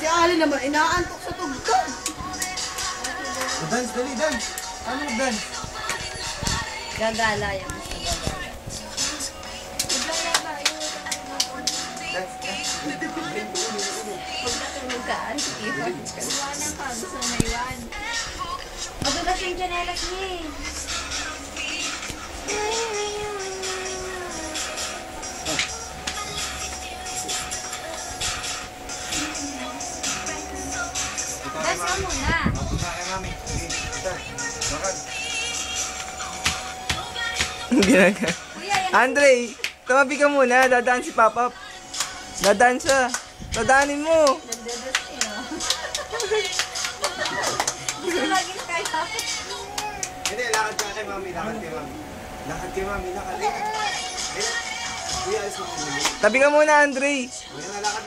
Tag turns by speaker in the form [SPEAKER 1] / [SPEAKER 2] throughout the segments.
[SPEAKER 1] Si Ali naman, inaantok sa tugtog.
[SPEAKER 2] Dance, dali, dance. Ano mag-dance?
[SPEAKER 3] Gagala yan. Basta gagala.
[SPEAKER 2] Dance, dance.
[SPEAKER 3] Pag natulog ka, ano si Iwan? Iwanan ka. Gusto na iwan. Madulas yung chanelas niya eh. Dance ka muna.
[SPEAKER 2] Mapunta kay mami. Sige, dance. Bakad.
[SPEAKER 4] Hindi na ka.
[SPEAKER 3] Kuya, yan.
[SPEAKER 4] Andre, tumabi ka muna. Dadaan si Papa. Dadaan siya. Dadaanin mo.
[SPEAKER 3] Nandadas eh, no? Gusto lagi kaya.
[SPEAKER 2] Hindi, lakad ka kay mami. Lakad kay mami. Lakad kay mami. Lakad. Kuya, alis mo kami.
[SPEAKER 4] Tabi ka muna, Andre.
[SPEAKER 2] Kuya, nalakad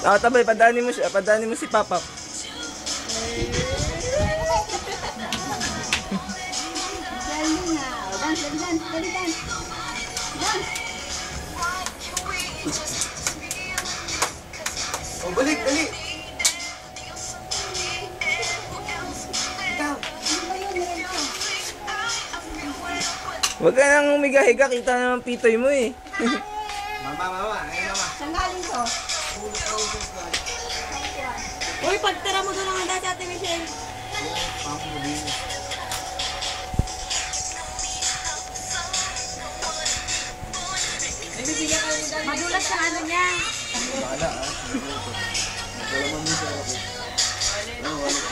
[SPEAKER 2] na.
[SPEAKER 4] Tabi. Padaanin mo siya. Padaanin mo si Papa.
[SPEAKER 3] Dali na. Dance, dance, dali, dance. Dance.
[SPEAKER 2] O, balik, dali. Ikaw.
[SPEAKER 4] Huwag ka nang umiga-higa. Kita naman pitoy mo eh.
[SPEAKER 2] Mama. Ayun, mama.
[SPEAKER 3] Saan galing to? Uy, pagtira mo doon ang dati, Ate Michelle. Madulas sa ano niya.
[SPEAKER 2] Wala, ah. Wala mami sa ako. Wala.